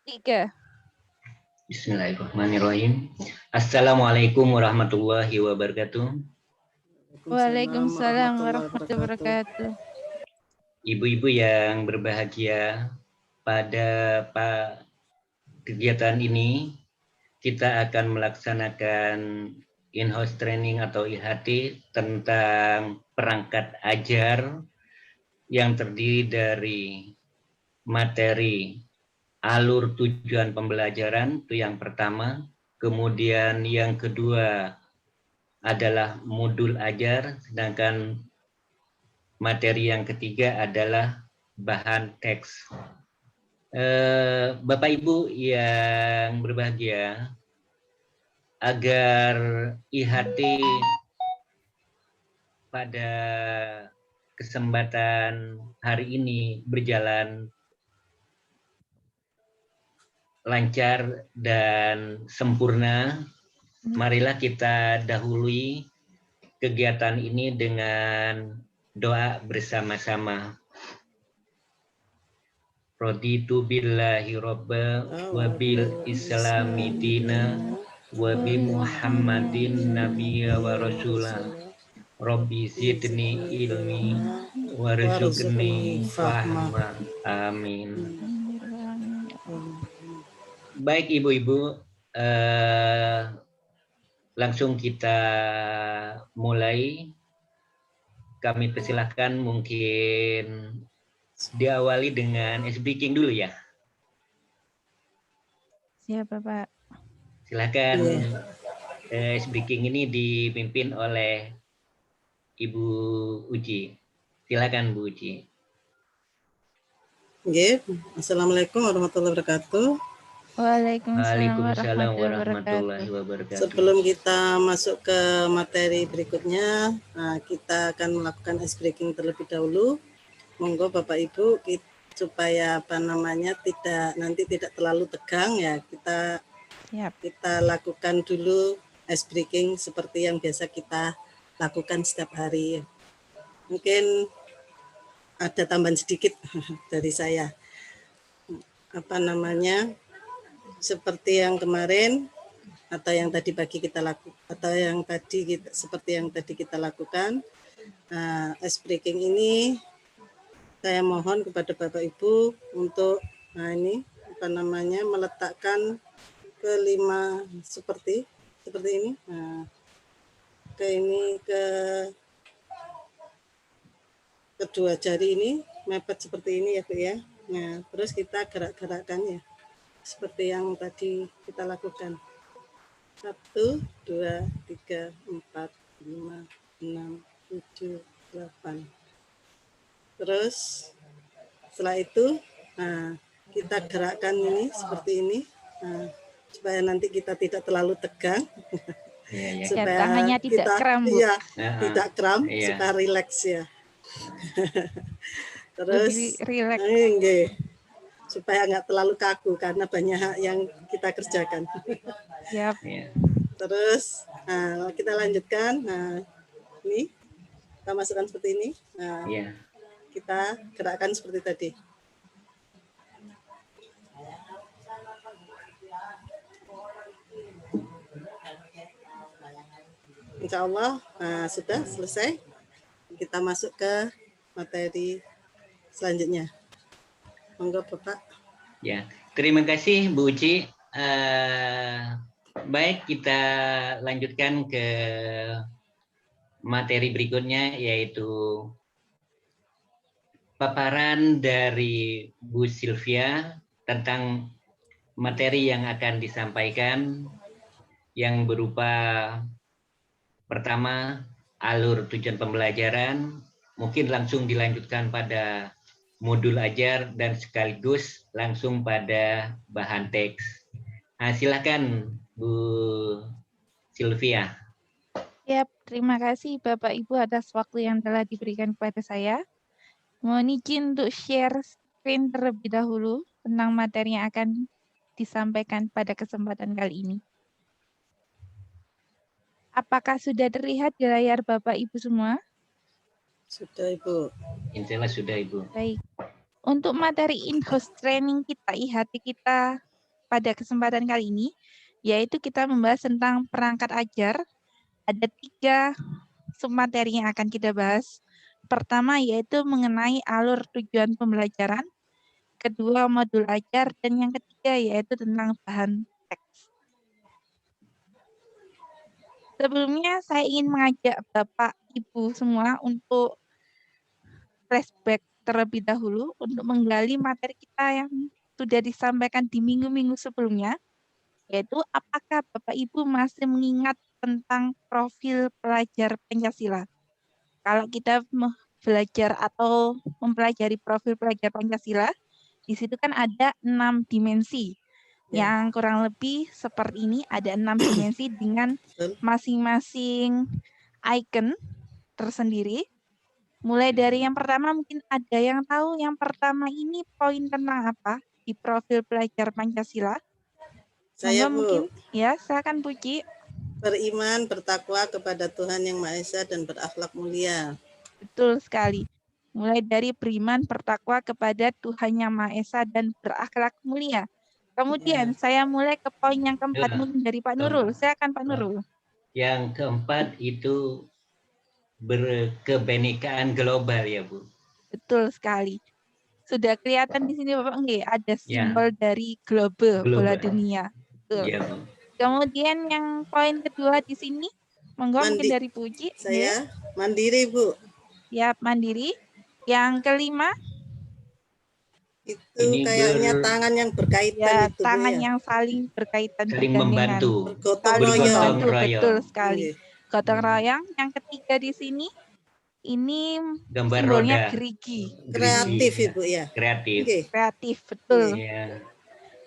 3. Bismillahirrahmanirrahim. Assalamualaikum warahmatullahi wabarakatuh. Waalaikumsalam warahmatullahi wabarakatuh. Ibu-ibu yang berbahagia, pada kegiatan ini kita akan melaksanakan in-house training atau IHT tentang perangkat ajar yang terdiri dari materi alur tujuan pembelajaran, itu yang pertama. Kemudian yang kedua adalah modul ajar, sedangkan materi yang ketiga adalah bahan teks. Bapak Ibu yang berbahagia, agar IHT pada kesempatan hari ini berjalan lancar dan sempurna, marilah kita dahului kegiatan ini dengan doa bersama-sama. Raditu billahi robba wa bil islami dina wa bi muhammadin nabiyya wa rasulah. Rabbi zidni ilmi warzuqni fahma. Amin. Baik ibu-ibu, langsung kita mulai. Kami persilahkan mungkin diawali dengan speaking dulu ya. Siapa Pak? Silakan. Speaking ini dipimpin oleh Ibu Uci. Silakan Bu Uci. Assalamualaikum warahmatullahi wabarakatuh. Waalaikumsalam warahmatullahi wabarakatuh. Sebelum kita masuk ke materi berikutnya, kita akan melakukan ice breaking terlebih dahulu. Monggo Bapak Ibu, supaya tidak terlalu tegang ya, kita lakukan dulu ice breaking seperti yang biasa kita lakukan setiap hari. Mungkin ada tambahan sedikit dari saya. Seperti yang kemarin atau yang tadi pagi kita lakukan, seperti yang tadi kita lakukan, ice breaking ini saya mohon kepada Bapak Ibu untuk meletakkan kelima seperti ini, ke kedua jari ini mepet seperti ini ya Bu ya. Nah, terus kita gerak-gerakkannya seperti yang tadi kita lakukan. 1, 2, 3, 4, 5, 6, 7, 8. Terus setelah itu kita gerakkan ini seperti ini, supaya nanti kita tidak terlalu tegang. Supaya tangannya tidak kram, Bu. Tidak kram, supaya rileks ya. Terus rileks. Supaya nggak terlalu kaku karena banyak yang kita kerjakan. Yap. Terus kita lanjutkan. Ini kita masukkan seperti ini. Kita gerakkan seperti tadi. Insya Allah sudah selesai. Kita masuk ke materi selanjutnya. Monggo Bapak. Ya, terima kasih Bu Uci. Baik, kita lanjutkan ke materi berikutnya, yaitu paparan dari Bu Sylvia tentang materi yang akan disampaikan, yang berupa pertama alur tujuan pembelajaran, mungkin langsung dilanjutkan pada modul ajar dan sekaligus langsung pada bahan teks. Silakan Bu Sylvia. Yap, terima kasih Bapak Ibu atas waktu yang telah diberikan kepada saya. Mohon izin untuk share screen terlebih dahulu tentang materi yang akan disampaikan pada kesempatan kali ini. Apakah sudah terlihat di layar Bapak Ibu semua? Sudah Ibu. Insya Allah sudah Ibu. Baik. Untuk materi in-house training kita, IHT kita pada kesempatan kali ini, yaitu kita membahas tentang perangkat ajar. Ada 3 submateri yang akan kita bahas. Pertama yaitu mengenai alur tujuan pembelajaran, kedua modul ajar, dan yang ketiga yaitu tentang bahan teks. Sebelumnya saya ingin mengajak Bapak Ibu semua untuk flashback terlebih dahulu untuk menggali materi kita yang sudah disampaikan di minggu-minggu sebelumnya, yaitu apakah Bapak Ibu masih mengingat tentang profil pelajar Pancasila. Kalau kita belajar atau mempelajari profil pelajar Pancasila, di situ kan ada 6 dimensi. Ya. Yang kurang lebih seperti ini, ada 6 dimensi dengan Betul. masing-masing icon tersendiri. Mulai dari yang pertama, mungkin ada yang tahu yang pertama ini poin tentang apa di profil pelajar Pancasila? Saya, Monggo Bu, mungkin ya, silakan Puji. beriman, bertakwa kepada Tuhan Yang Maha Esa dan berakhlak mulia. Betul sekali. Mulai dari beriman, bertakwa kepada Tuhan Yang Maha Esa dan berakhlak mulia. Kemudian saya mulai ke poin yang keempat Ya. mungkin dari Pak Nurul. Silakan Pak Nurul. Yang keempat itu berkebenekaan global ya Bu. Betul sekali. Sudah kelihatan di sini Bapak nggih, ada Ya. simbol dari globe, bola Global. dunia. Betul. Ya Bu. Kemudian yang poin kedua di sini, monggo mungkin dari Puji. Nggih. Saya mandiri, Bu. Siap mandiri. Yang kelima, Itu Ini kayaknya tangan yang berkaitan ya itu, Bu, tangan ya. yang saling berkaitan Saling bergandengan. membantu. Bergotong Saling royong. membantu, royong. betul sekali. Nggih. Gotong royong. Yang ketiga di sini, ini Gambar simbolnya roda. gerigi. Kreatif, Gerigi, ya. Ibu, ya. Kreatif. Nggih. Kreatif, betul. Ya.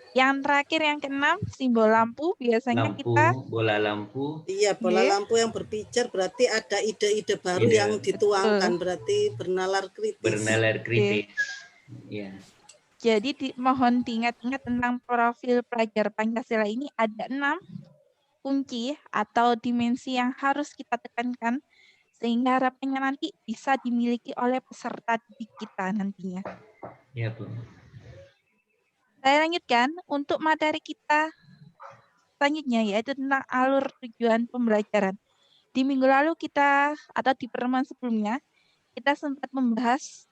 Yang terakhir yang keenam, simbol lampu. Biasanya Lampu, kita bola lampu. Iya, bola nggih, lampu yang berpijar berarti ada ide-ide baru Ide. yang dituangkan, betul. berarti bernalar kritis. Bernalar kritis. Ya. Jadi mohon diingat-ingat tentang profil pelajar Pancasila ini ada 6 kunci atau dimensi yang harus kita tekankan sehingga harapannya nanti bisa dimiliki oleh peserta didik kita nantinya. Ya Bu. Saya lanjutkan untuk materi kita selanjutnya yaitu tentang alur tujuan pembelajaran. Di minggu lalu kita atau di pertemuan sebelumnya kita sempat membahas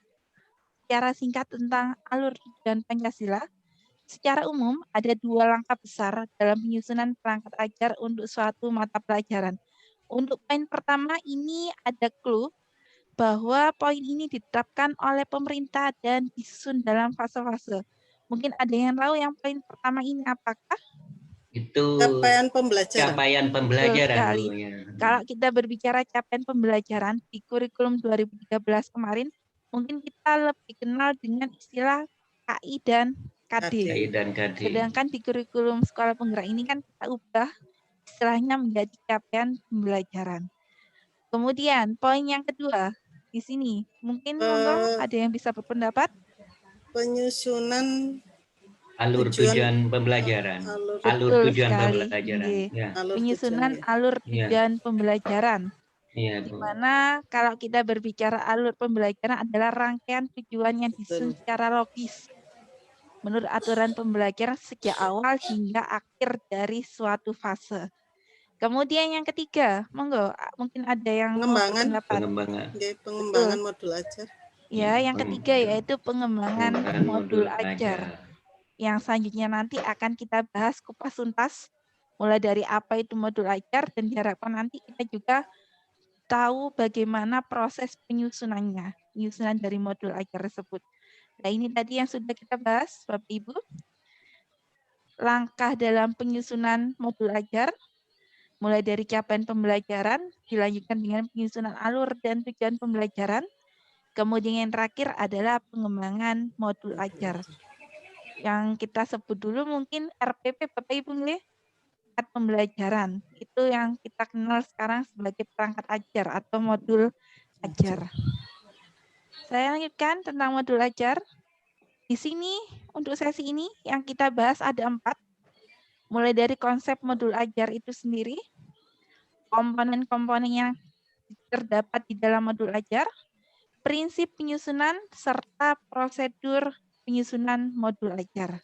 secara singkat tentang alur tujuan Pancasila. Secara umum ada 2 langkah besar dalam penyusunan perangkat ajar untuk suatu mata pelajaran. Untuk poin pertama ini ada clue bahwa poin ini ditetapkan oleh pemerintah dan disusun dalam fase-fase. Mungkin ada yang tahu yang poin pertama ini apakah? Itu Capaian pembelajaran. capaian Betul pembelajaran sekali. Bu, ya. Kalau kita berbicara capaian pembelajaran di kurikulum 2013 kemarin, mungkin kita lebih kenal dengan istilah KI dan KD. KI dan KD. Sedangkan di kurikulum sekolah penggerak ini kan kita ubah istilahnya menjadi capaian pembelajaran. Kemudian poin yang kedua di sini, mungkin monggo ada yang bisa berpendapat? Penyusunan Alur tujuan pembelajaran. Alur Betul tujuan sekali. pembelajaran. Nggih. Ya. Penyusunan tujuan, alur Iya. tujuan pembelajaran. Iya Di Bu. mana kalau kita berbicara alur pembelajaran adalah rangkaian tujuan yang disusun Betul. secara logis menurut aturan pembelajaran sejak awal hingga akhir dari suatu fase. Kemudian yang ketiga, monggo mungkin ada yang mau Pengembangan. berpendapat. Pengembangan. Nggih, pengembangan Betul. modul ajar. Ya, yang ketiga yaitu pengembangan modul ajar. Yang selanjutnya nanti akan kita bahas kupas tuntas mulai dari apa itu modul ajar dan diharapkan nanti kita juga tahu bagaimana proses penyusunan dari modul ajar tersebut. Nah, ini tadi yang sudah kita bahas, Bapak Ibu. Langkah dalam penyusunan modul ajar, mulai dari capaian pembelajaran, dilanjutkan dengan penyusunan alur dan tujuan pembelajaran. Kemudian yang terakhir adalah pengembangan modul ajar. Yang kita sebut dulu mungkin RPP, Bapak Ibu nggih. Perangkat pembelajaran. Itu yang kita kenal sekarang sebagai perangkat ajar atau modul ajar. Saya lanjutkan tentang modul ajar. Di sini untuk sesi ini yang kita bahas ada 4. Mulai dari konsep modul ajar itu sendiri, komponen-komponen yang terdapat di dalam modul ajar, prinsip penyusunan, serta prosedur penyusunan modul ajar.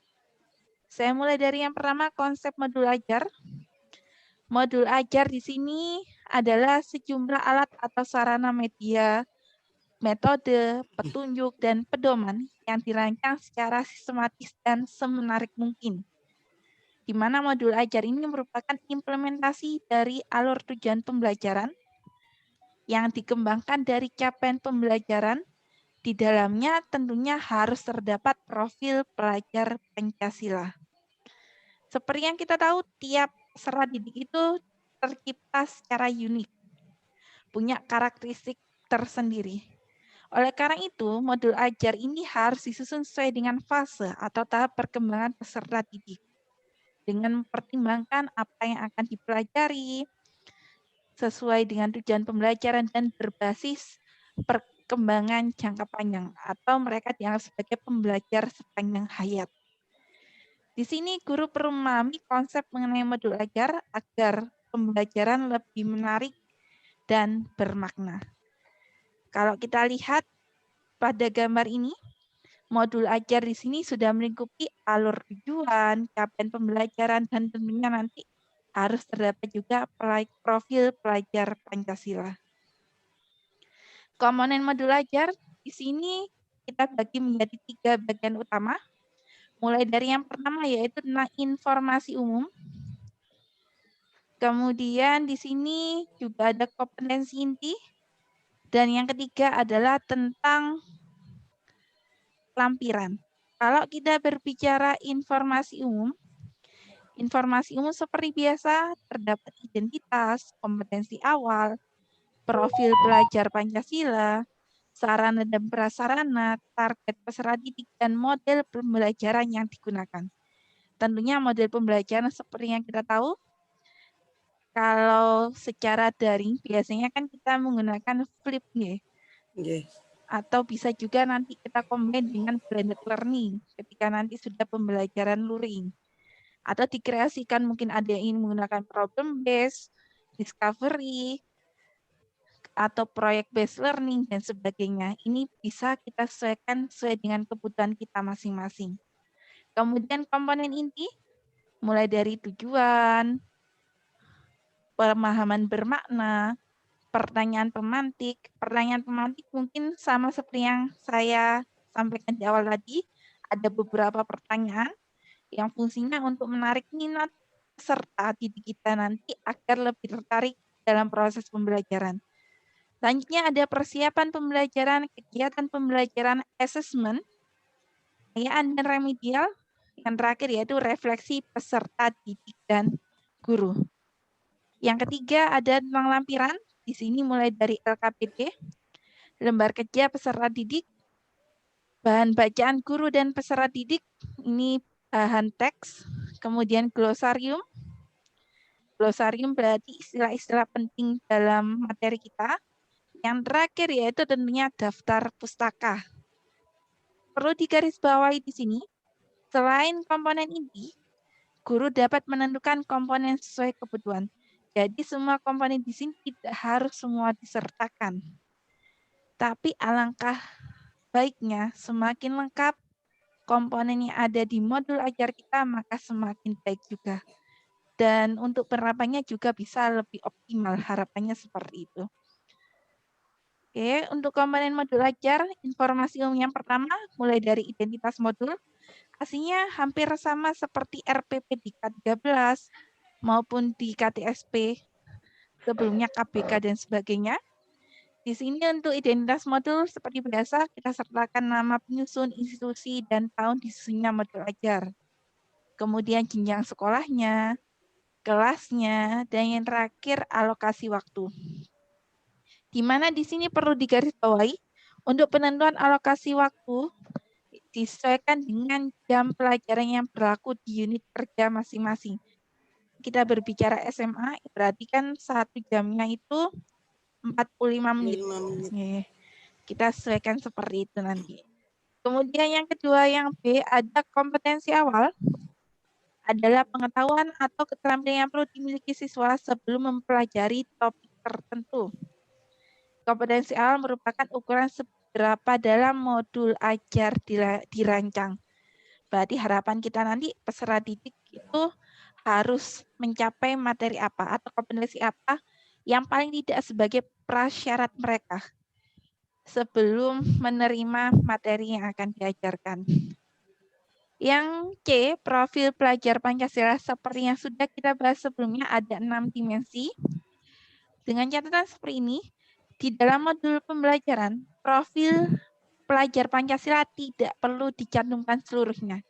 Saya mulai dari yang pertama, konsep modul ajar. Modul ajar di sini adalah sejumlah alat atau sarana media, metode, petunjuk, dan pedoman yang dirancang secara sistematis dan semenarik mungkin. Di mana modul ajar ini merupakan implementasi dari alur tujuan pembelajaran yang dikembangkan dari capaian pembelajaran. Di dalamnya tentunya harus terdapat profil pelajar Pancasila. Seperti yang kita tahu, tiap peserta didik itu tercipta secara unik, punya karakteristik tersendiri. Oleh karena itu, modul ajar ini harus disusun sesuai dengan fase atau tahap perkembangan peserta didik, dengan mempertimbangkan apa yang akan dipelajari, sesuai dengan tujuan pembelajaran dan berbasis perkembangan jangka panjang, atau mereka dianggap sebagai pembelajar sepanjang hayat. Di sini guru perlu memahami konsep mengenai modul ajar agar pembelajaran lebih menarik dan bermakna. Kalau kita lihat pada gambar ini, modul ajar di sini sudah melingkupi alur tujuan, capaian pembelajaran, dan tentunya nanti harus terdapat juga profil pelajar Pancasila. Komponen modul ajar di sini kita bagi menjadi 3 bagian utama. Mulai dari yang pertama yaitu tentang informasi umum. Kemudian di sini juga ada kompetensi inti. Dan yang ketiga adalah tentang lampiran. Kalau kita berbicara informasi umum seperti biasa terdapat identitas, kompetensi awal, profil pelajar Pancasila, sarana dan prasarana, target peserta didik, dan model pembelajaran yang digunakan. Tentunya model pembelajaran seperti yang kita tahu, kalau secara daring biasanya kan kita menggunakan flip atau bisa juga nanti kita combine dengan blended learning ketika nanti sudah pembelajaran luring. Atau dikreasikan mungkin ada yang ingin menggunakan problem based, discovery, atau project based learning dan sebagainya. Ini bisa kita sesuaikan sesuai dengan kebutuhan kita masing-masing. Kemudian komponen inti mulai dari tujuan, pemahaman bermakna, pertanyaan pemantik. Pertanyaan pemantik mungkin sama seperti yang saya sampaikan di awal tadi, ada beberapa pertanyaan yang fungsinya untuk menarik minat peserta didik kita nanti agar lebih tertarik dalam proses pembelajaran. Selanjutnya ada persiapan pembelajaran, kegiatan pembelajaran, assessment, penilaian dan remedial. Yang terakhir yaitu refleksi peserta didik dan guru. Yang ketiga ada tentang lampiran. Di sini mulai dari LKPD, lembar kerja peserta didik, bahan bacaan guru dan peserta didik, ini bahan teks, kemudian glosarium. Glosarium berarti istilah-istilah penting dalam materi kita. Yang terakhir yaitu tentunya daftar pustaka. Perlu digarisbawahi di sini, selain komponen inti, guru dapat menentukan komponen sesuai kebutuhan. Jadi semua komponen di sini tidak harus semua disertakan. Tapi alangkah baiknya semakin lengkap komponen yang ada di modul ajar kita, maka semakin baik juga. Dan untuk penerapannya juga bisa lebih optimal, harapannya seperti itu. Oke, untuk komponen modul ajar, informasi umum yang pertama, mulai dari identitas modul, aslinya hampir sama seperti RPP di K13 maupun di KTSP, sebelumnya KBK dan sebagainya. Di sini untuk identitas modul seperti biasa, kita sertakan nama penyusun, institusi, dan tahun disusunnya modul ajar. Kemudian jenjang sekolahnya, kelasnya, dan yang terakhir alokasi waktu. Di mana di sini perlu digarisbawahi, untuk penentuan alokasi waktu disesuaikan dengan jam pelajaran yang berlaku di unit kerja masing-masing. Kita berbicara SMA, berarti kan 1 jamnya itu 45 menit. Kita sesuaikan seperti itu nanti. Kemudian yang kedua, yang B, ada kompetensi awal, adalah pengetahuan atau keterampilan yang perlu dimiliki siswa sebelum mempelajari topik tertentu. Kompetensi awal merupakan ukuran seberapa dalam modul ajar dirancang. Berarti harapan kita nanti peserta didik itu harus mencapai materi apa atau kompetensi apa yang paling tidak sebagai prasyarat mereka sebelum menerima materi yang akan diajarkan. Yang C, profil pelajar Pancasila seperti yang sudah kita bahas sebelumnya ada 6 dimensi. Dengan catatan seperti ini, di dalam modul pembelajaran, profil pelajar Pancasila tidak perlu dicantumkan seluruhnya.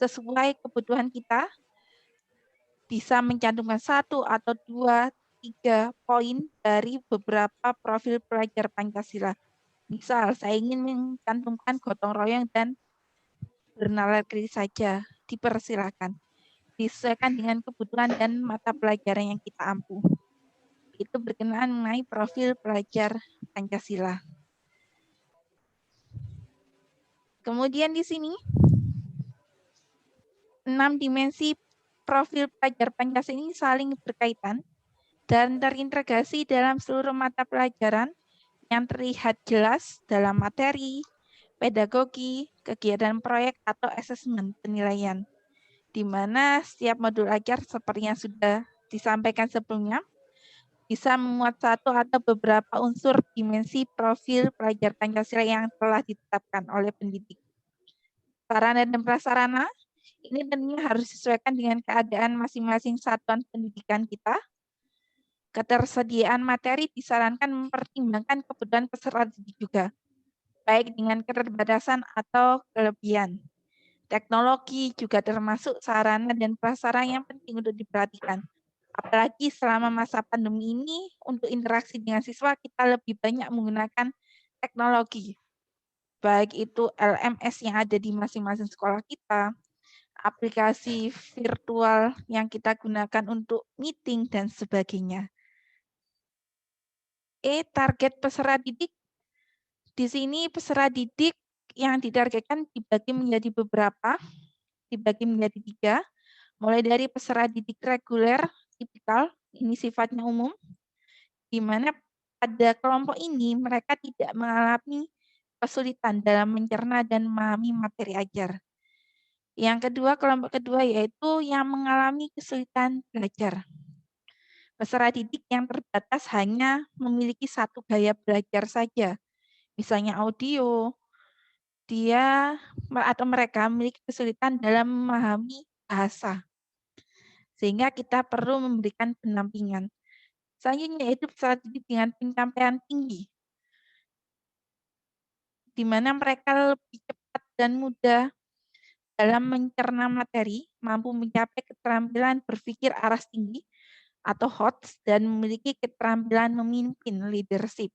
Sesuai kebutuhan kita, bisa mencantumkan 1 atau 2, 3 poin dari beberapa profil pelajar Pancasila. Misal, saya ingin mencantumkan gotong royong dan bernalar kritis saja, dipersilakan. Disesuaikan dengan kebutuhan dan mata pelajaran yang kita ampu. Itu berkenaan mengenai profil pelajar Pancasila. Kemudian di sini, 6 dimensi profil pelajar Pancasila ini saling berkaitan dan terintegrasi dalam seluruh mata pelajaran yang terlihat jelas dalam materi, pedagogi, kegiatan proyek, atau asesmen penilaian, di mana setiap modul ajar seperti yang sudah disampaikan sebelumnya, bisa memuat satu atau beberapa unsur dimensi profil pelajar Pancasila yang telah ditetapkan oleh pendidik. Sarana dan prasarana ini tentunya harus disesuaikan dengan keadaan masing-masing satuan pendidikan kita. Ketersediaan materi disarankan mempertimbangkan kebutuhan peserta didik juga, baik dengan keterbatasan atau kelebihan. Teknologi juga termasuk sarana dan prasarana yang penting untuk diperhatikan. Apalagi selama masa pandemi ini, untuk interaksi dengan siswa, kita lebih banyak menggunakan teknologi. Baik itu LMS yang ada di masing-masing sekolah kita, aplikasi virtual yang kita gunakan untuk meeting, dan sebagainya. Target peserta didik. Di sini peserta didik yang ditargetkan dibagi menjadi beberapa, dibagi menjadi 3, mulai dari peserta didik reguler, tipikal, ini sifatnya umum, di mana pada kelompok ini mereka tidak mengalami kesulitan dalam mencerna dan memahami materi ajar. Yang kedua, kelompok kedua yaitu yang mengalami kesulitan belajar. Peserta didik yang terbatas hanya memiliki satu gaya belajar saja, misalnya audio, dia atau mereka memiliki kesulitan dalam memahami bahasa, sehingga kita perlu memberikan pendampingan. Selanjutnya yaitu peserta didik dengan pencapaian tinggi, di mana mereka lebih cepat dan mudah dalam mencerna materi, mampu mencapai keterampilan berpikir aras tinggi atau HOTS, dan memiliki keterampilan memimpin leadership.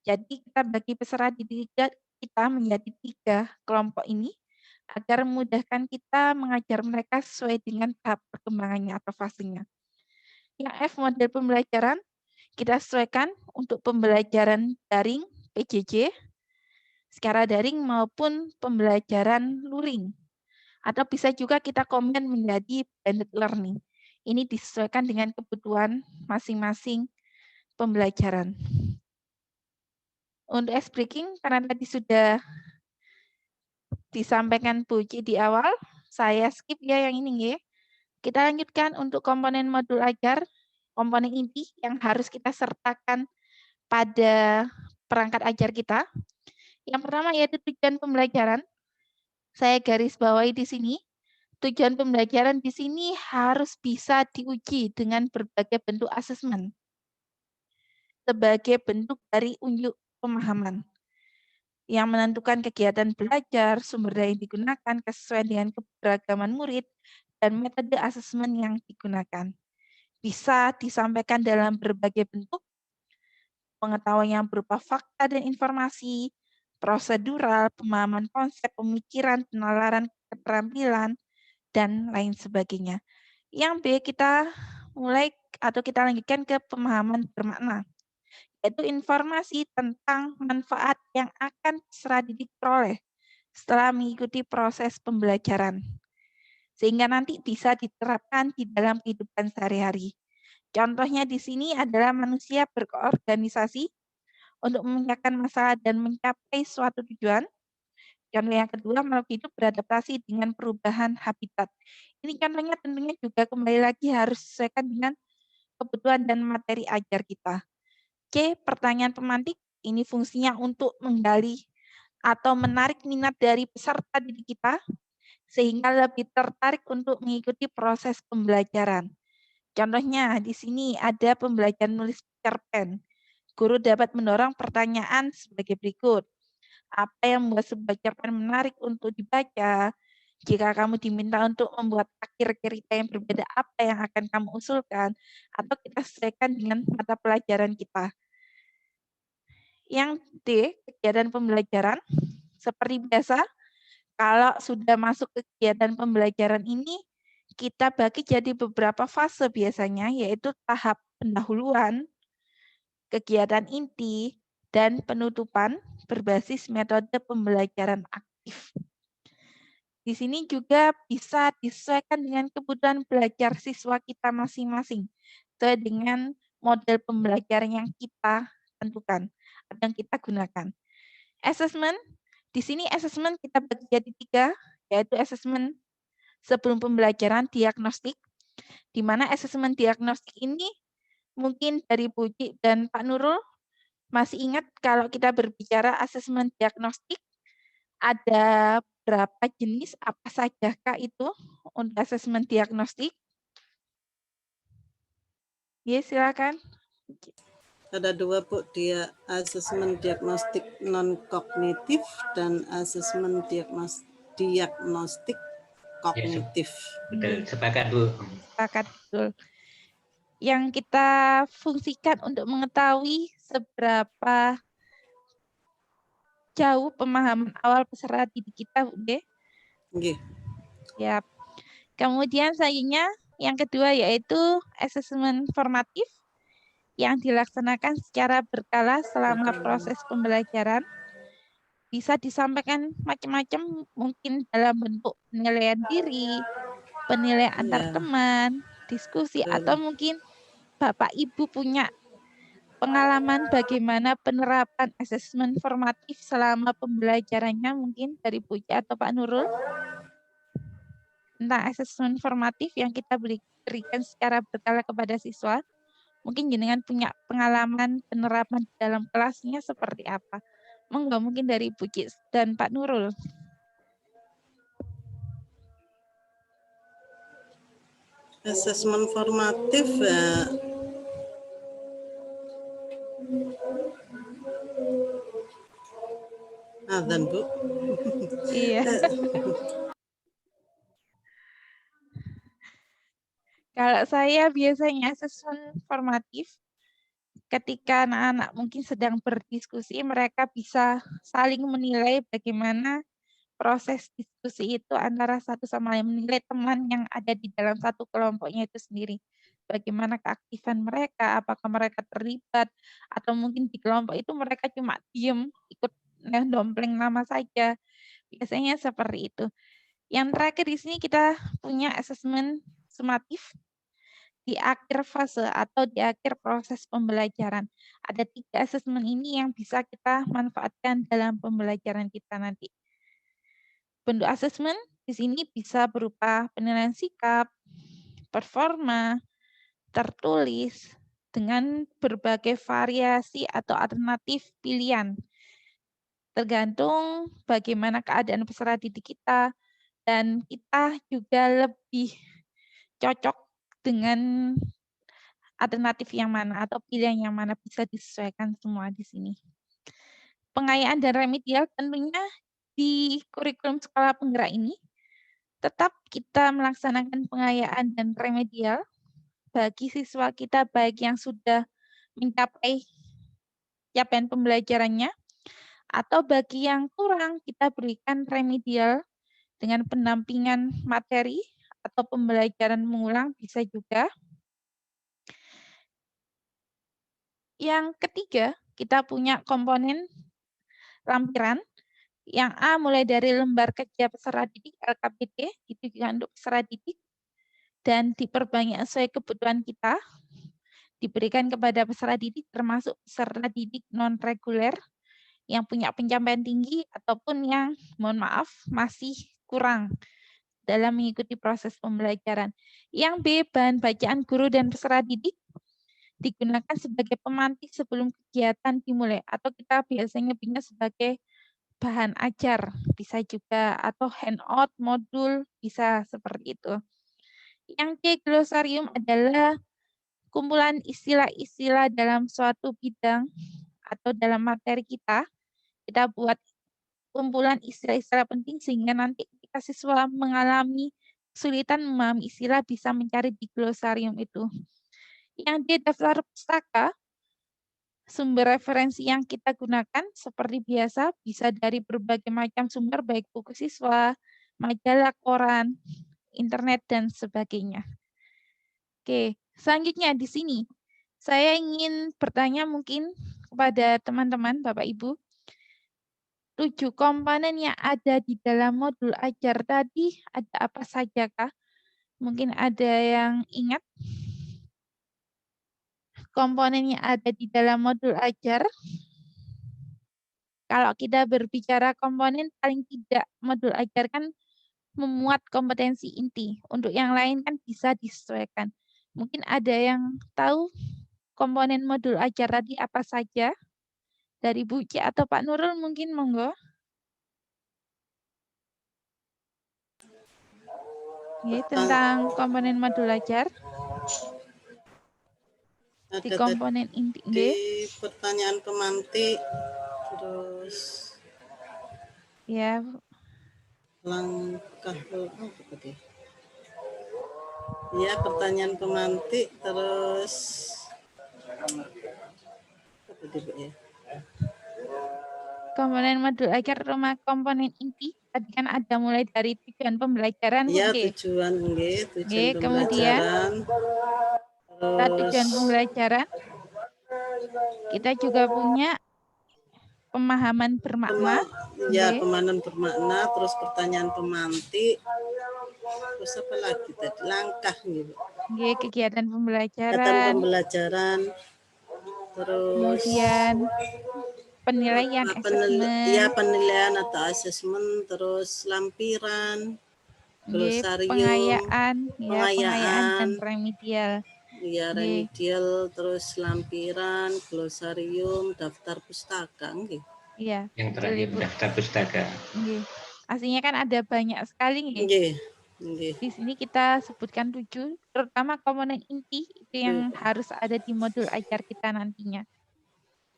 Jadi kita bagi peserta didik kita menjadi 3 kelompok ini agar memudahkan kita mengajar mereka sesuai dengan tahap perkembangannya atau fasenya. Yang F, model pembelajaran kita sesuaikan untuk pembelajaran daring PJJ secara daring maupun pembelajaran luring. Atau bisa juga kita combine menjadi blended learning. Ini disesuaikan dengan kebutuhan masing-masing pembelajaran. Untuk ice breaking, karena tadi sudah disampaikan Bu Ci di awal, saya skip ya yang ini ya. Kita lanjutkan untuk komponen modul ajar, komponen inti yang harus kita sertakan pada perangkat ajar kita. Yang pertama yaitu tujuan pembelajaran. Saya garis bawahi di sini. Tujuan pembelajaran di sini harus bisa diuji dengan berbagai bentuk asesmen sebagai bentuk dari unjuk pemahaman yang menentukan kegiatan belajar, sumber daya yang digunakan, kesesuaian dengan keberagaman murid, dan metode asesmen yang digunakan. Bisa disampaikan dalam berbagai bentuk, pengetahuan yang berupa fakta dan informasi, prosedural, pemahaman konsep, pemikiran, penalaran, keterampilan, dan lain sebagainya. Yang B, kita mulai atau kita lanjutkan ke pemahaman bermakna, yaitu informasi tentang manfaat yang akan peserta didik peroleh setelah mengikuti proses pembelajaran, sehingga nanti bisa diterapkan di dalam kehidupan sehari-hari. Contohnya di sini adalah manusia berkoorganisasi untuk memecahkan masalah dan mencapai suatu tujuan, Contoh yang kedua, makhluk hidup beradaptasi dengan perubahan habitat. Ini contohnya tentunya juga kembali lagi harus disesuaikan dengan kebutuhan dan materi ajar kita. C. Pertanyaan pemantik, ini fungsinya untuk menggali atau menarik minat dari peserta didik kita, sehingga lebih tertarik untuk mengikuti proses pembelajaran. Contohnya, di sini ada pembelajaran menulis cerpen. Guru dapat mendorong pertanyaan sebagai berikut. Apa yang membuat sebuah cerpen menarik untuk dibaca? Jika kamu diminta untuk membuat akhir cerita yang berbeda, apa yang akan kamu usulkan? Atau kita sesuaikan dengan mata pelajaran kita. Yang D, kegiatan pembelajaran. Seperti biasa, kalau sudah masuk kegiatan pembelajaran ini, kita bagi jadi beberapa fase biasanya, yaitu tahap pendahuluan, kegiatan inti, dan penutupan berbasis metode pembelajaran aktif. Di sini juga bisa disesuaikan dengan kebutuhan belajar siswa kita masing-masing, sesuai dengan model pembelajaran yang kita tentukan atau yang kita gunakan. Assessment, di sini assessment kita bagi jadi 3, yaitu assessment sebelum pembelajaran diagnostik, di mana assessment diagnostik ini mungkin dari Bu Ci dan Pak Nurul masih ingat kalau kita berbicara asesmen diagnostik, ada berapa jenis, apa sajakah itu untuk asesmen diagnostik? Ya, silakan. Ada 2, Bu. Dia asesmen diagnostik non-kognitif dan asesmen diagnostik kognitif. Betul, sepakat Bu. Sepakat, betul. Yang kita fungsikan untuk mengetahui seberapa jauh pemahaman awal peserta didik kita, Bu. Nggih. Ya. Kemudian selanjutnya yang kedua yaitu asesmen formatif yang dilaksanakan secara berkala selama proses pembelajaran. Bisa disampaikan macam-macam, mungkin dalam bentuk penilaian diri, penilaian antar Ya. teman, diskusi, Betul. atau mungkin Bapak Ibu punya pengalaman bagaimana penerapan asesmen formatif selama pembelajarannya, mungkin dari Bu Ci atau Pak Nurul, tentang asesmen formatif yang kita berikan secara berkala kepada siswa. Mungkin jenengan punya pengalaman penerapan di dalam kelasnya seperti apa? Monggo, mungkin dari Bu Ci dan Pak Nurul. Asesmen formatif azan, Bu. Iya. Kalau saya biasanya asesmen formatif, ketika anak-anak mungkin sedang berdiskusi, mereka bisa saling menilai bagaimana proses diskusi itu antara satu sama lain, menilai teman yang ada di dalam satu kelompoknya itu sendiri. Bagaimana keaktifan mereka, apakah mereka terlibat, atau mungkin di kelompok itu mereka cuma diem, ikut dompleng nama saja. Biasanya seperti itu. Yang terakhir di sini kita punya asesmen sumatif di akhir fase atau di akhir proses pembelajaran. Ada 3 asesmen ini yang bisa kita manfaatkan dalam pembelajaran kita nanti. Bentuk asesmen di sini bisa berupa penilaian sikap, performa, tertulis, dengan berbagai variasi atau alternatif pilihan. Tergantung bagaimana keadaan peserta didik kita, dan kita juga lebih cocok dengan alternatif yang mana atau pilihan yang mana, bisa disesuaikan semua di sini. Pengayaan dan remedial tentunya di kurikulum sekolah penggerak ini tetap kita melaksanakan pengayaan dan remedial bagi siswa kita, baik yang sudah mencapai capaian pembelajarannya atau bagi yang kurang kita berikan remedial dengan pendampingan materi atau pembelajaran mengulang bisa juga. Yang ketiga, kita punya komponen lampiran. Yang A mulai dari lembar kerja peserta didik LKPD, ditujukan untuk peserta didik, dan diperbanyak sesuai kebutuhan kita, diberikan kepada peserta didik termasuk peserta didik non-reguler yang punya pencapaian tinggi ataupun yang, mohon maaf, masih kurang dalam mengikuti proses pembelajaran. Yang B, bahan bacaan guru dan peserta didik digunakan sebagai pemantik sebelum kegiatan dimulai, atau kita biasanya punya sebagai bahan ajar, bisa juga, atau handout, modul, bisa seperti itu. Yang C, glosarium adalah kumpulan istilah-istilah dalam suatu bidang atau dalam materi kita. Kita buat kumpulan istilah-istilah penting sehingga nanti ketika siswa mengalami kesulitan memahami istilah bisa mencari di glosarium itu. Yang D, daftar pustaka, sumber referensi yang kita gunakan seperti biasa bisa dari berbagai macam sumber baik buku siswa, majalah, koran, internet, dan sebagainya. Oke, selanjutnya di sini saya ingin bertanya mungkin kepada teman-teman, Bapak Ibu, 7 komponen yang ada di dalam modul ajar tadi ada apa saja kah? Mungkin ada yang ingat komponen yang ada di dalam modul ajar? Kalau kita berbicara komponen, paling tidak modul ajar kan memuat kompetensi inti. Untuk yang lain kan bisa disesuaikan. Mungkin ada yang tahu komponen modul ajar tadi apa saja? Dari Bu C atau Pak Nurul mungkin, monggo. Ya, tentang komponen modul ajar. Di Ada komponen inti. di pertanyaan pemantik, terus Ya, langkah seperti ya, pertanyaan pemantik, terus apa tipe ya? komponen modul ajar rumah komponen inti. Tadi kan ada mulai dari tujuan pembelajaran. Ya, Oke. tujuan Oke, kemudian pembelajaran. setelah tujuan pembelajaran, kita juga punya pemahaman bermakna. Ya, Oke. pemahaman bermakna, terus pertanyaan pemantik, terus apa lagi tadi? Langkah gitu. Oke, kegiatan Kegiatan pembelajaran. pembelajaran, terus Kemudian penilaian asesmen. penilaian atau asesmen, terus lampiran, Oke, glosarium, pengayaan dan remedial. ya, remedial, terus lampiran, glosarium, daftar pustaka, nggih. Iya. Yang terakhir daftar pustaka. Nggih. Aslinya kan ada banyak sekali nggih. Nggih. Di sini kita sebutkan 7, terutama komponen inti itu yang harus ada di modul ajar kita nantinya.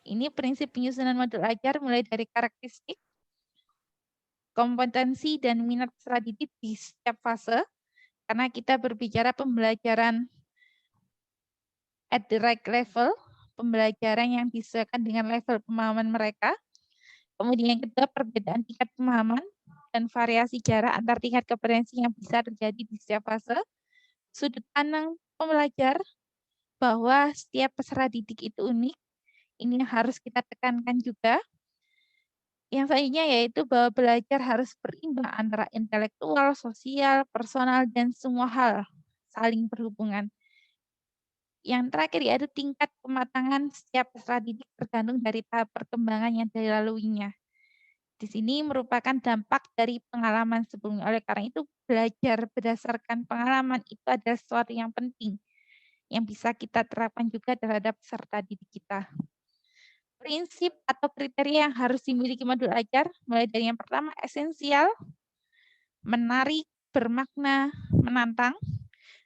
Ini prinsip penyusunan modul ajar mulai dari karakteristik, kompetensi, dan minat peserta didik di setiap fase. Karena kita berbicara pembelajaran at the right level, pembelajaran yang disesuaikan dengan level pemahaman mereka. Kemudian yang kedua, perbedaan tingkat pemahaman dan variasi jarak antar tingkat kompetensi yang bisa terjadi di setiap fase. Sudut pandang pembelajar bahwa setiap peserta didik itu unik. Ini yang harus kita tekankan juga. Yang selanjutnya yaitu bahwa belajar harus berimbang antara intelektual, sosial, personal, dan semua hal saling berhubungan. Yang terakhir yaitu tingkat kematangan setiap peserta didik tergantung dari tahap perkembangan yang dilaluinya. Di sini merupakan dampak dari pengalaman sebelumnya. Oleh karena itu, belajar berdasarkan pengalaman itu adalah sesuatu yang penting yang bisa kita terapkan juga terhadap peserta didik kita. Prinsip atau kriteria yang harus dimiliki modul ajar, mulai dari yang pertama, esensial, menarik, bermakna, menantang,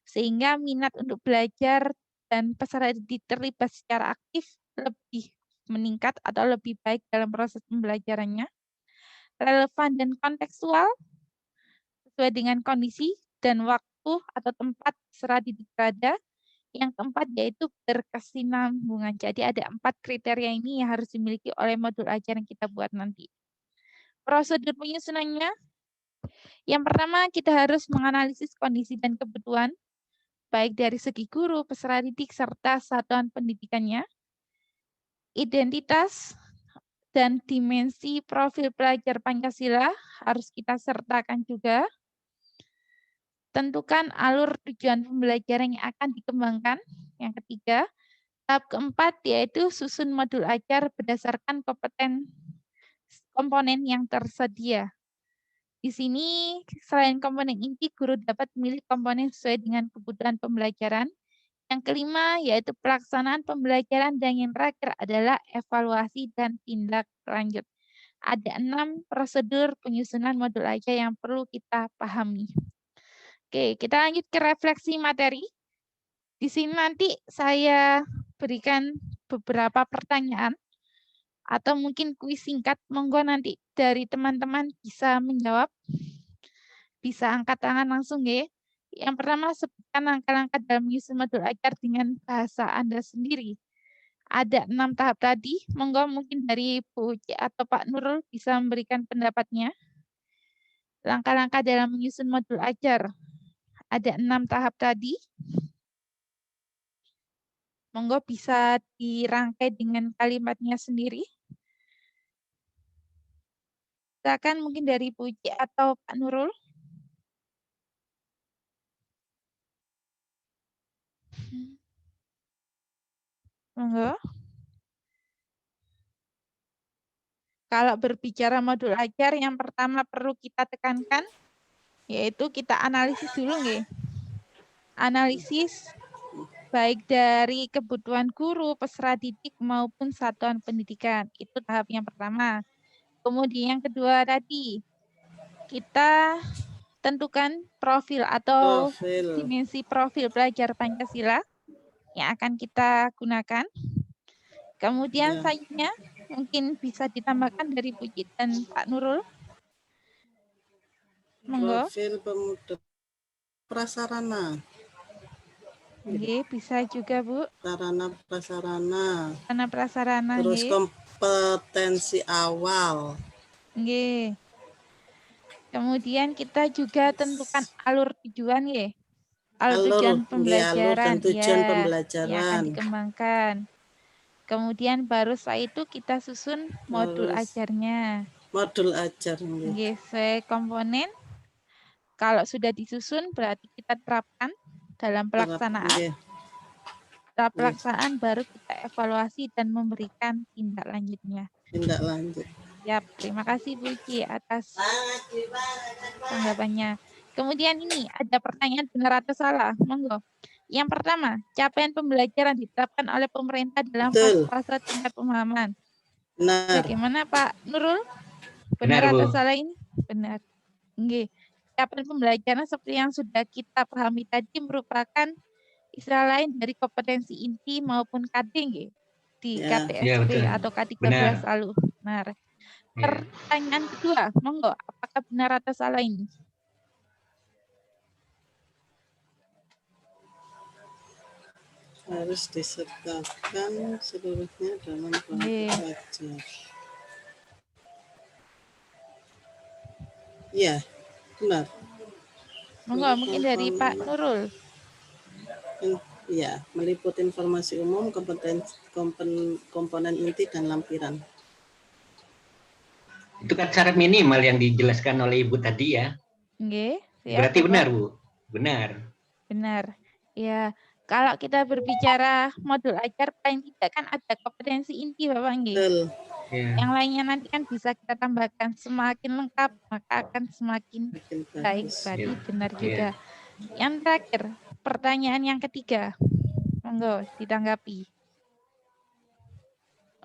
sehingga minat untuk belajar dan peserta didik terlibat secara aktif lebih meningkat atau lebih baik dalam proses pembelajarannya. Relevan dan kontekstual, sesuai dengan kondisi dan waktu atau tempat peserta didik berada. Yang keempat yaitu berkesinambungan. Jadi ada 4 kriteria ini yang harus dimiliki oleh modul ajar yang kita buat nanti. Prosedur penyusunannya, yang pertama kita harus menganalisis kondisi dan kebutuhan, baik dari segi guru, peserta didik, serta satuan pendidikannya. Identitas dan dimensi profil pelajar Pancasila harus kita sertakan juga. Tentukan alur tujuan pembelajaran yang akan dikembangkan. Yang ketiga, tahap keempat yaitu susun modul ajar berdasarkan kompeten komponen yang tersedia. Di sini, selain komponen inti, guru dapat memilih komponen sesuai dengan kebutuhan pembelajaran. Yang kelima, yaitu pelaksanaan pembelajaran, dan yang terakhir adalah evaluasi dan tindak lanjut. Ada 6 prosedur penyusunan modul ajar yang perlu kita pahami. Oke, kita lanjut ke refleksi materi. Di sini nanti saya berikan beberapa pertanyaan atau mungkin kuis singkat. Monggo nanti dari teman-teman bisa menjawab. Bisa angkat tangan langsung ya. Yang pertama, sebutkan langkah-langkah dalam menyusun modul ajar dengan bahasa Anda sendiri. Ada 6 tahap tadi. Monggo mungkin dari Bu Uci atau Pak Nurul bisa memberikan pendapatnya. Langkah-langkah dalam menyusun modul ajar. Ada 6 tahap tadi. Monggo bisa dirangkai dengan kalimatnya sendiri. Silakan mungkin dari Bu Uci atau Pak Nurul. Monggo. Kalau berbicara modul ajar, yang pertama perlu kita tekankan, yaitu kita analisis dulu nggih. Analisis baik dari kebutuhan guru, peserta didik, maupun satuan pendidikan. Itu tahap yang pertama. Kemudian yang kedua tadi, kita tentukan profil atau dimensi profil belajar Pancasila yang akan kita gunakan. Kemudian selanjutnya mungkin bisa ditambahkan dari Bu Uci dan Pak Nurul. Monggo. Profil pemuda prasarana. Nggih, bisa juga, Bu. Sarana prasarana. Sarana prasarana, Terus nggih. kompetensi awal. Nggih. Kemudian kita juga tentukan alur tujuan, nggih. Alur tujuan pembelajaran, alur dan tujuan ya, pembelajaran. yang akan dikembangkan. Kemudian baru setelah itu kita susun modul ajarnya. Modul ajar. Nggih, sesuai komponen. Kalau sudah disusun berarti kita terapkan dalam pelaksanaan. Setelah pelaksanaan baru kita evaluasi dan memberikan tindak lanjutnya. Tindak lanjut. Siap, terima kasih Bu Uci atas tanggapannya. Kemudian ini ada pertanyaan benar atau salah. Monggo. Yang pertama, capaian pembelajaran ditetapkan oleh pemerintah dalam fase tingkat pemahaman. Benar. Bagaimana Pak Nurul? Benar atau salah ini? Benar. Nggih. Capaian pembelajaran seperti yang sudah kita pahami tadi merupakan istilah lain dari kompetensi inti maupun KD nggih. Di KTSP atau K13 lalu. Benar. Pertanyaan kedua, monggo, apakah benar atau salah ini? Harus disertakan seluruhnya dalam modul ajar. Iya, benar. Monggo, mungkin dari Pak Nurul. Iya, meliputi informasi umum, komponen inti dan lampiran. Itu kan syarat minimal yang dijelaskan oleh Ibu tadi ya. Nggih. Berarti benar, Bu. Benar. Benar. Ya, kalau kita berbicara modul ajar paling tidak kan ada kompetensi inti Bapak nggih. Betul. Yang lainnya nanti kan bisa kita tambahkan, semakin lengkap maka akan semakin baik. Berarti benar juga. Yang terakhir, pertanyaan yang ketiga. Monggo ditanggapi.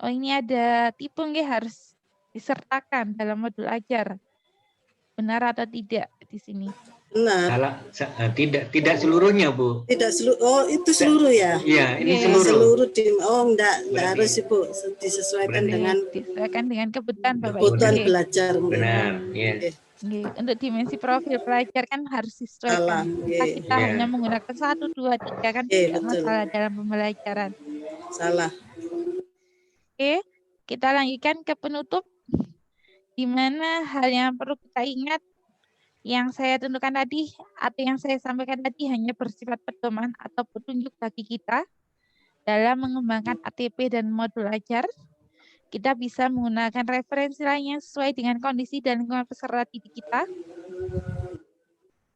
Oh, ini ada tipe nggih harus disertakan dalam modul ajar. Benar atau tidak di sini? Benar. Tidak seluruhnya, Bu. Tidak seluruh. Oh, itu seluruh ya? Iya, ini seluruh. Enggak harus Ibu disesuaikan dengan kebutuhan Bapak Ibu. Kebutuhan belajar. Benar, iya. Untuk dimensi profil pelajar kan harus disesuaikan. Kita hanya menggunakan 1, 2, 3 kan tidak masalah dalam pembelajaran. Salah. Oke, kita lanjutkan ke penutup. Di mana hal yang perlu kita ingat yang saya tentukan tadi atau yang saya sampaikan tadi hanya bersifat pedoman atau petunjuk bagi kita dalam mengembangkan ATP dan modul ajar. Kita bisa menggunakan referensi lainnya sesuai dengan kondisi dan lingkungan peserta didik kita.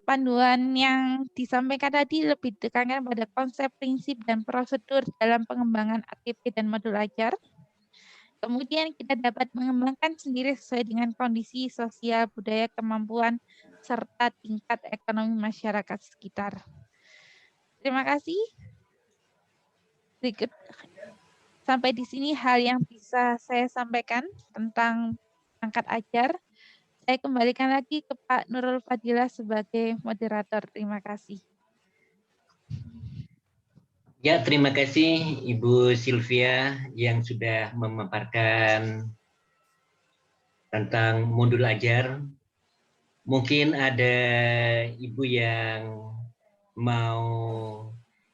Panduan yang disampaikan tadi lebih ditekankan pada konsep, prinsip, dan prosedur dalam pengembangan ATP dan modul ajar. Kemudian kita dapat mengembangkan sendiri sesuai dengan kondisi sosial, budaya, kemampuan, serta tingkat ekonomi masyarakat sekitar. Terima kasih. Berikut sampai di sini hal yang bisa saya sampaikan tentang perangkat ajar. Saya kembalikan lagi ke Pak Nurul Fadilah sebagai moderator. Terima kasih. Ya, terima kasih Ibu Sylvia yang sudah memaparkan tentang modul ajar. Mungkin ada Ibu yang mau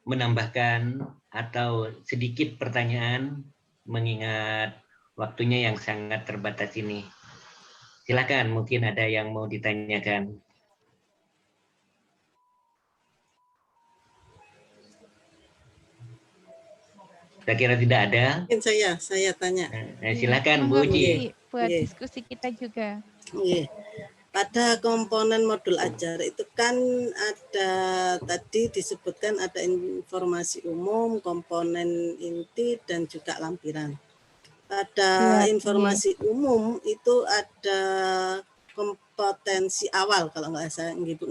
menambahkan atau sedikit pertanyaan mengingat waktunya yang sangat terbatas ini. Silakan, mungkin ada yang mau ditanyakan. Saya kira tidak ada. Mungkin saya tanya. Silakan Bu Monggo, Uci. buat Iya. diskusi kita juga. Iya. Pada komponen modul ajar itu kan ada tadi disebutkan ada informasi umum, komponen inti, dan juga lampiran. Pada informasi umum itu ada kompetensi awal kalau nggak salah, Ibu.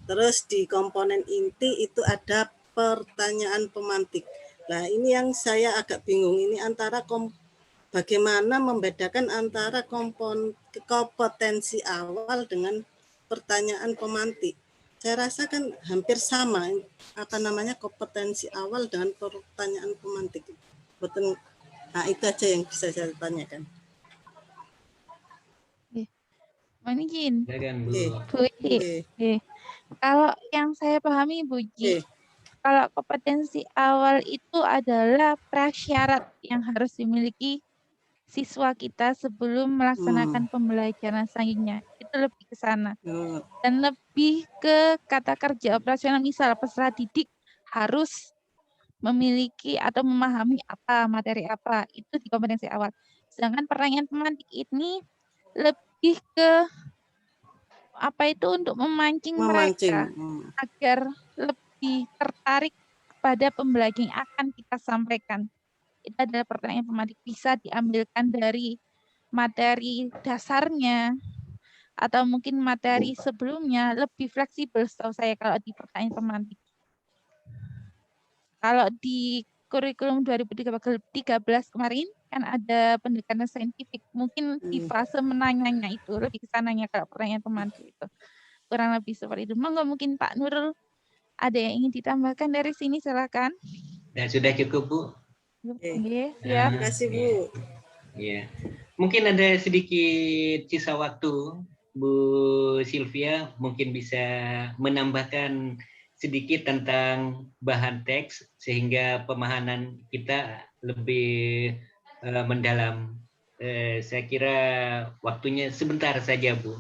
Terus di komponen inti itu ada pertanyaan pemantik. Nah, ini yang saya agak bingung, ini antara bagaimana membedakan antara kompetensi awal dengan pertanyaan pemantik. Saya rasa kan hampir sama, kompetensi awal dengan pertanyaan pemantik. Betul. Nah, itu aja yang bisa saya tanyakan. Mohon izin. Bu Uci. Kalau yang saya pahami Bu Uci, kalau kompetensi awal itu adalah prasyarat yang harus dimiliki siswa kita sebelum melaksanakan pembelajaran selanjutnya. Itu lebih ke sana. Dan lebih ke kata kerja operasional, misal peserta didik harus memiliki atau memahami apa, materi apa, itu di kompetensi awal. Sedangkan pertanyaan pemantik ini lebih ke apa itu untuk memancing mereka agar lebih tertarik pada pembelajaran yang akan kita sampaikan. Itu adalah pertanyaan pemantik, bisa diambilkan dari materi dasarnya atau mungkin materi sebelumnya, lebih fleksibel setahu saya kalau di pertanyaan pemantik. Kalau di kurikulum 2013 kemarin kan ada pendekatan saintifik, mungkin di fase menanyanya itu lebih ke sananya kalau pertanyaan pemantik itu. Kurang lebih seperti itu. Monggo mungkin Pak Nurul ada yang ingin ditambahkan dari sini, silakan. Dan sudah cukup Bu. Ya. Terima kasih Bu. Ya, mungkin ada sedikit sisa waktu Bu Sylvia mungkin bisa menambahkan sedikit tentang bahan teks sehingga pemahaman kita lebih mendalam. Saya kira waktunya sebentar saja Bu.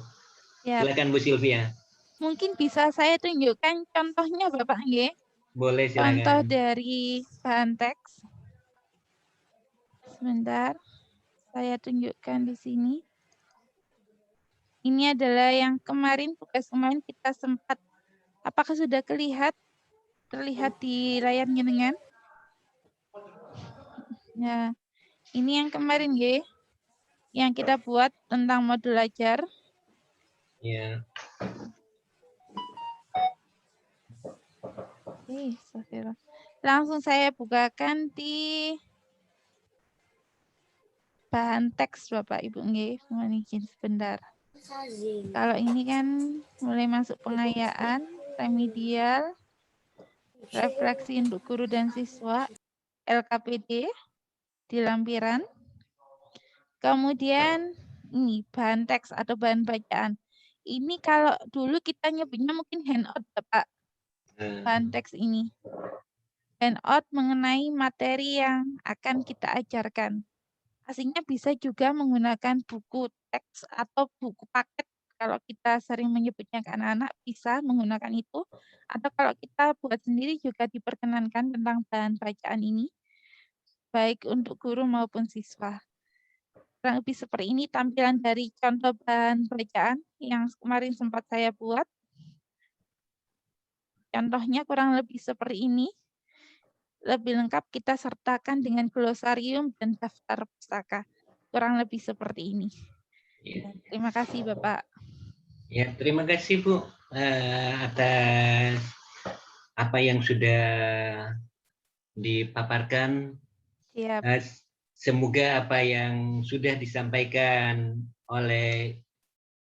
Silakan Bu Sylvia. Mungkin bisa saya tunjukkan contohnya Bapak nggih? Boleh, silakan. Contoh dari bahan teks. Sebentar. Saya tunjukkan di sini. Ini adalah yang kemarin, tugas kemarin kita sempat, apakah sudah terlihat di layar jenengan? Ya, ini yang kemarin nggih, yang kita buat tentang modul ajar. Ya. Langsung saya bukakan di bahan teks Bapak Ibu nggih, mohon izin sebentar. Kalau ini kan mulai masuk pengayaan, remedial, refleksi untuk guru dan siswa, LKPD di lampiran. Kemudian ini bahan teks atau bahan bacaan. Ini kalau dulu kita nyebutnya mungkin handout Bapak. Bahan teks ini. Handout mengenai materi yang akan kita ajarkan. Aslinya bisa juga menggunakan buku teks atau buku paket. Kalau kita sering menyebutnya ke anak-anak, bisa menggunakan itu. Atau kalau kita buat sendiri juga diperkenankan tentang bahan bacaan ini, baik untuk guru maupun siswa. Kurang lebih seperti ini tampilan dari contoh bahan bacaan yang kemarin sempat saya buat. Contohnya kurang lebih seperti ini. lebih lengkap kita sertakan dengan glosarium dan daftar pustaka. Kurang lebih seperti ini. Ya, Terima kasih Bapak. ya, terima kasih Bu atas apa yang sudah dipaparkan. Siap. Semoga apa yang sudah disampaikan oleh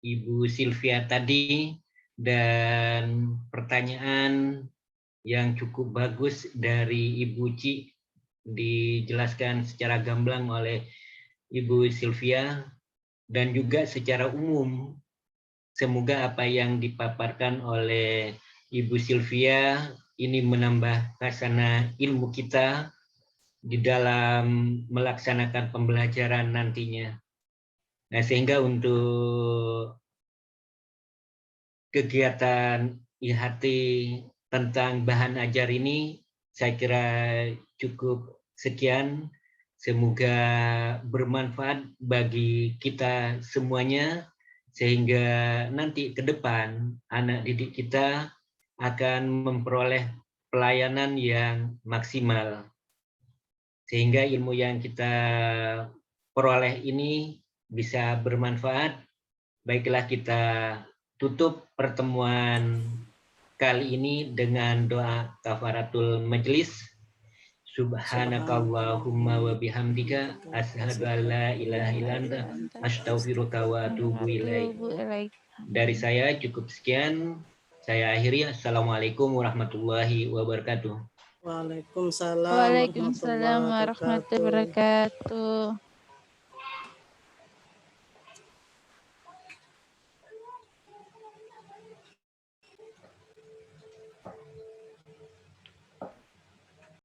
Ibu Sylvia tadi dan pertanyaan yang cukup bagus dari Ibu Ci dijelaskan secara gamblang oleh Ibu Sylvia dan juga secara umum. Semoga apa yang dipaparkan oleh Ibu Sylvia ini menambah khazanah ilmu kita di dalam melaksanakan pembelajaran nantinya. Nah, sehingga untuk kegiatan IHT tentang bahan ajar ini saya kira cukup sekian. Semoga bermanfaat bagi kita semuanya sehingga nanti ke depan anak didik kita akan memperoleh pelayanan yang maksimal. Sehingga ilmu yang kita peroleh ini bisa bermanfaat. Baiklah kita tutup pertemuan kali ini dengan doa kafaratul majlis. Subhanakallahumma wa bihamdika asyhadu an la ilaha illa anta astaghfiruka wa atubu ilaik. Dari saya cukup sekian. Saya akhiri. Assalamualaikum warahmatullahi wabarakatuh. Waalaikumsalam Waalaikumsalam warahmatullahi warahmatullahi wabarakatuh. wabarakatuh.